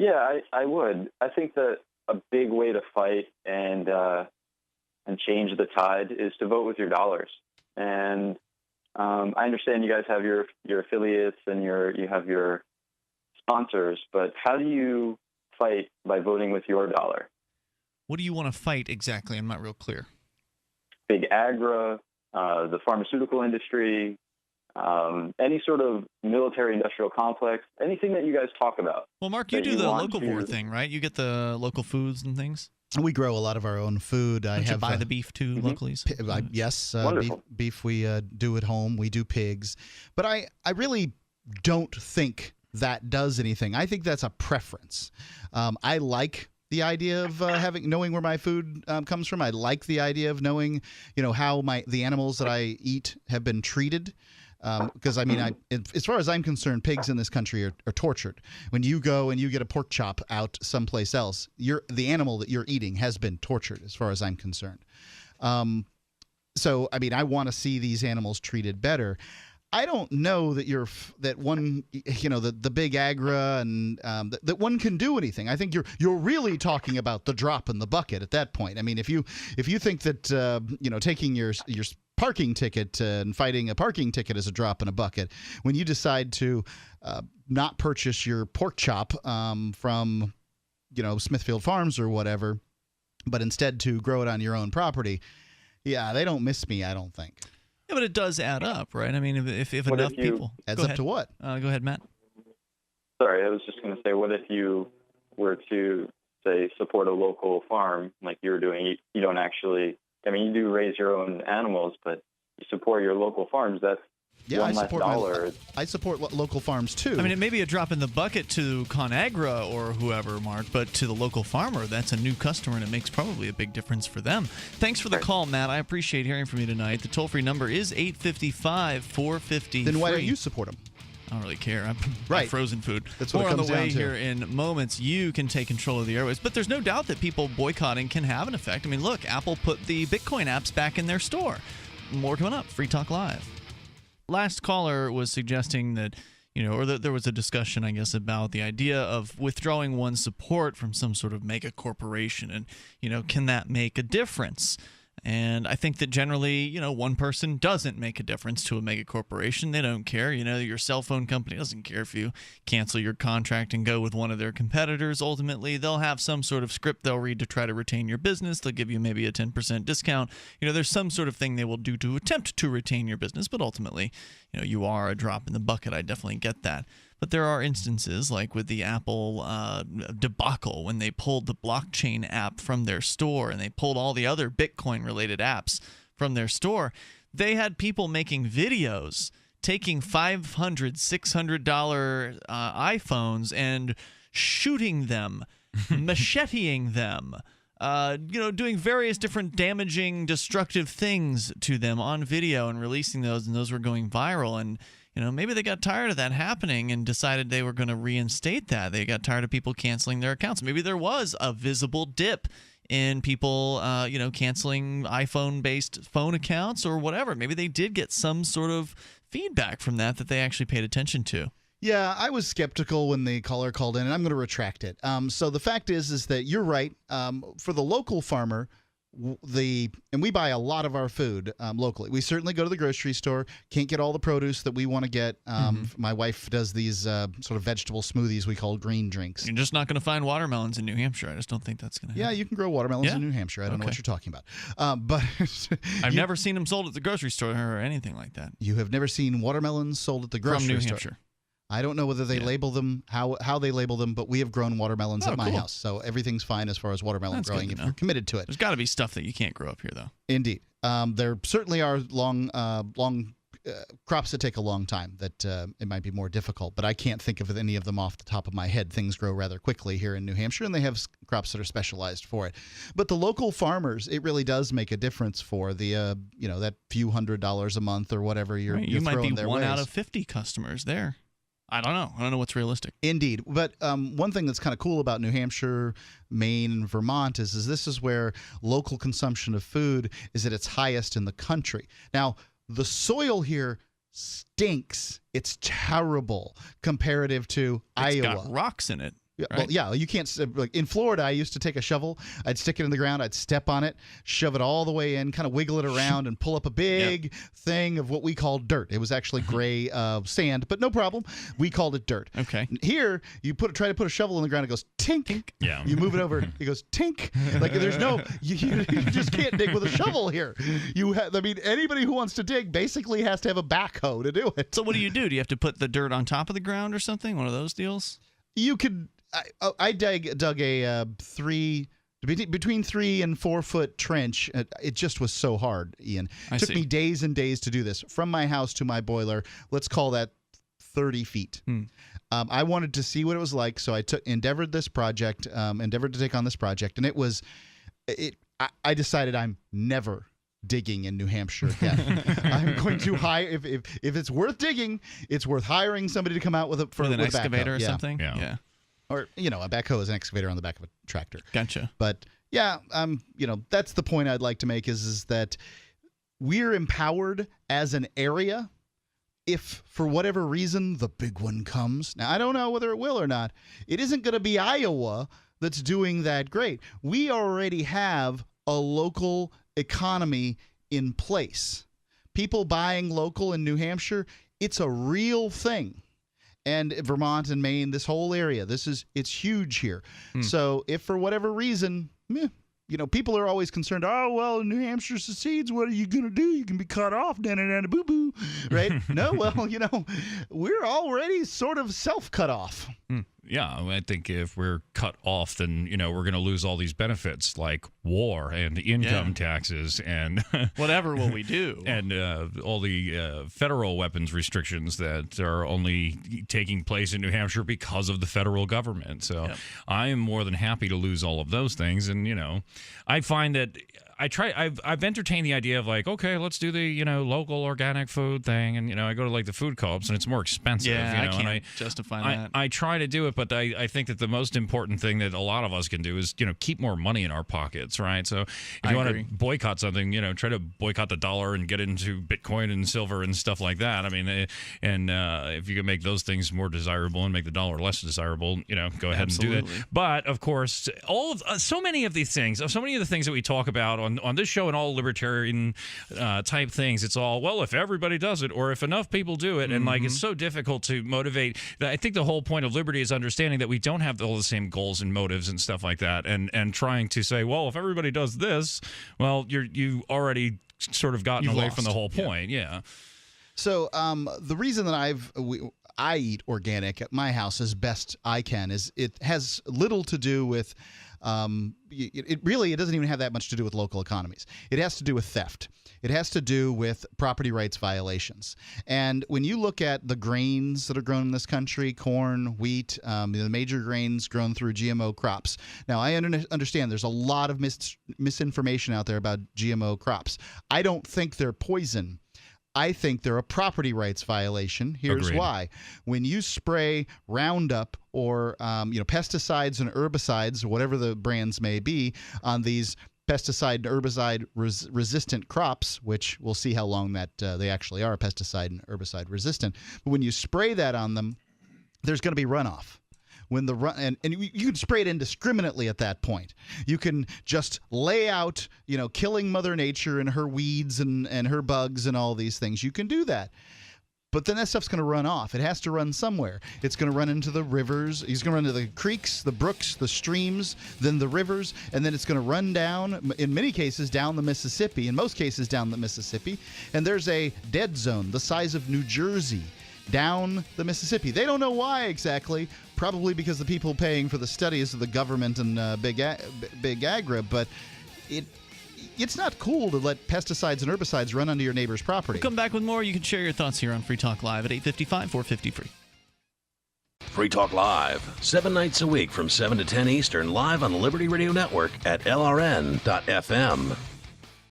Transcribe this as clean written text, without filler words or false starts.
Yeah, I would. I think that a big way to fight and change the tide is to vote with your dollars. And I understand you guys have your affiliates and you have your sponsors, but how do you fight by voting with your dollar? What do you want to fight exactly? I'm not real clear. Big agra, the pharmaceutical industry, any sort of military-industrial complex, anything that you guys talk about. Well, Mark, you do the Localvore thing, right? You get the local foods and things? We grow a lot of our own food. Don't you buy the beef too locally? Yes, beef we do at home. We do pigs. But I really don't think that does anything. I think that's a preference. I like the idea of knowing where my food comes from. I like the idea of knowing, how the animals that I eat have been treated. Because as far as I'm concerned, pigs in this country are tortured. When you go and you get a pork chop out someplace else, the animal that you're eating has been tortured, as far as I'm concerned. So I want to see these animals treated better. I don't know that the big agra and that one can do anything. I think you're really talking about the drop in the bucket at that point. I mean, if you think that taking your parking ticket and fighting a parking ticket is a drop in a bucket, when you decide to not purchase your pork chop from Smithfield Farms or whatever, but instead to grow it on your own property, they don't miss me, I don't think. Yeah, but it does add up, right? I mean, if enough people adds up to what? Go ahead, Matt. Sorry, I was just going to say, what if you were to say support a local farm like you were doing? You don't actually. You do raise your own animals, but you support your local farms. That's one less dollar. I support local farms, too. It may be a drop in the bucket to ConAgra or whoever, Mark, but to the local farmer, that's a new customer, and it makes probably a big difference for them. Thanks for the call, Matt. I appreciate hearing from you tonight. The toll-free number is 855-450-FREE. Then why don't you support them? I don't really care. I buy frozen food. That's what it comes down to. More on the way here in moments. You can take control of the airwaves. But there's no doubt that people boycotting can have an effect. Look, Apple put the Bitcoin apps back in their store. More coming up. Free Talk Live. Last caller was suggesting that, there was a discussion, I guess, about the idea of withdrawing one's support from some sort of mega corporation. And, can that make a difference? And I think that generally, one person doesn't make a difference to a mega corporation. They don't care. Your cell phone company doesn't care if you cancel your contract and go with one of their competitors. Ultimately, they'll have some sort of script they'll read to try to retain your business. They'll give you maybe a 10% discount. There's some sort of thing they will do to attempt to retain your business. But ultimately, you are a drop in the bucket. I definitely get that. But there are instances like with the Apple debacle when they pulled the blockchain app from their store and they pulled all the other Bitcoin-related apps from their store. They had people making videos taking $500, $600 iPhones and shooting them, macheteing them, doing various different damaging, destructive things to them on video and releasing those, and those were going viral. And maybe they got tired of that happening and decided they were going to reinstate that. They got tired of people canceling their accounts. Maybe there was a visible dip in people, canceling iPhone-based phone accounts or whatever. Maybe they did get some sort of feedback from that they actually paid attention to. Yeah, I was skeptical when the caller called in, and I'm going to retract it. So the fact is that you're right. For the local farmer, and we buy a lot of our food locally. We certainly go to the grocery store, can't get all the produce that we want to get. My wife does these sort of vegetable smoothies we call green drinks. You're just not going to find watermelons in New Hampshire. I just don't think that's going to happen. Yeah, you can grow watermelons in New Hampshire. I don't know what you're talking about. But I've never seen them sold at the grocery store or anything like that. You have never seen watermelons sold at the grocery store? From New Hampshire. I don't know whether they label them, how they label them, but we have grown watermelons at my house. So everything's fine as far as watermelon growing if you're committed to it. There's got to be stuff that you can't grow up here, though. Indeed. There certainly are long crops that take a long time that it might be more difficult, but I can't think of any of them off the top of my head. Things grow rather quickly here in New Hampshire, and they have crops that are specialized for it. But the local farmers, it really does make a difference for the that few $100s a month or whatever you're throwing their ways. You might be 1 out of 50 customers there. I don't know. I don't know what's realistic. Indeed. But one thing that's kind of cool about New Hampshire, Maine, and Vermont is this is where local consumption of food is at its highest in the country. Now, the soil here stinks. It's terrible comparative to Iowa. It's got rocks in it. right? Well, yeah, you can't. Like in Florida, I used to take a shovel, I'd stick it in the ground, I'd step on it, shove it all the way in, kind of wiggle it around, and pull up a big thing of what we called dirt. It was actually gray sand, but no problem. We called it dirt. Okay. Here, you try to put a shovel in the ground, it goes tink. Tink. Yeah. You move it over, it goes tink. Like there's no, you just can't dig with a shovel here. Anybody who wants to dig basically has to have a backhoe to do it. So what do? Do you have to put the dirt on top of the ground or something? One of those deals? You could. I dug a between 3 and 4 foot trench. It just was so hard, Ian. It took me days and days to do this. From my house to my boiler, let's call that 30 feet. I wanted to see what it was like, so I endeavored to take on this project, and I decided I'm never digging in New Hampshire again. I'm going to hire if it's worth digging, it's worth hiring somebody to come out with an excavator backhoe. or something. Yeah. Or a backhoe is an excavator on the back of a tractor. Gotcha. But yeah, that's the point I'd like to make is that we're empowered as an area. If for whatever reason the big one comes, now I don't know whether it will or not. It isn't going to be Iowa that's doing that great. We already have a local economy in place. People buying local in New Hampshire, it's a real thing. And Vermont and Maine, this whole area, it's huge here. So if for whatever reason, people are always concerned, oh, well, New Hampshire secedes, what are you going to do? You can be cut off, boo-boo, right? No, well, we're already sort of self-cut off. Yeah, I think if we're cut off, then, we're going to lose all these benefits like war and income taxes and whatever will we do? And all the federal weapons restrictions that are only taking place in New Hampshire because of the federal government. So I am more than happy to lose all of those things. And, I find that I've entertained the idea of like, okay, let's do the, local organic food thing. And, I go to like the food co-ops and it's more expensive. Yeah, I can't justify that. I try to do it, but I think that the most important thing that a lot of us can do is, keep more money in our pockets, right? So if you want to boycott something, try to boycott the dollar and get into Bitcoin and silver and stuff like that. I mean, if you can make those things more desirable and make the dollar less desirable, go ahead and do that. But of course, so many of these things, so many of the things that we talk about on this show and all libertarian type things, it's all, well, if everybody does it or if enough people do it, and like it's so difficult to motivate. I think the whole point of liberty is understanding that we don't have all the same goals and motives and stuff like that, and trying to say, well, if everybody does this, well, you already sort of gotten away from the whole point. Yeah. So the reason that I eat organic at my house as best I can is it has little to do with it doesn't even have that much to do with local economies. It has to do with theft. It has to do with property rights violations. And when you look at the grains that are grown in this country, corn, wheat, the major grains grown through GMO crops. Now, I understand there's a lot of misinformation out there about GMO crops. I don't think they're poison. I think they're a property rights violation. Here's why. When you spray Roundup or pesticides and herbicides, whatever the brands may be, on these pesticide and herbicide resistant crops, which we'll see how long that they actually are pesticide and herbicide resistant. But when you spray that on them, there's going to be runoff. When and you can spray it indiscriminately at that point. You can just lay out, killing Mother Nature and her weeds and her bugs and all these things. You can do that. But then that stuff's going to run off. It has to run somewhere. It's going to run into the rivers. It's going to run into the creeks, the brooks, the streams, then the rivers, and then it's going to run down, in many cases, down the Mississippi, in most cases down the Mississippi. And there's a dead zone the size of New Jersey down the Mississippi. They don't know why exactly, probably because the people paying for the studies of the government and big agri, but it's not cool to let pesticides and herbicides run onto your neighbor's property. We'll come back with more. You can share your thoughts here on Free Talk Live at 855-450-FREE. Free Talk Live, 7 nights a week from 7 to 10 Eastern, live on the Liberty Radio Network at LRN.FM.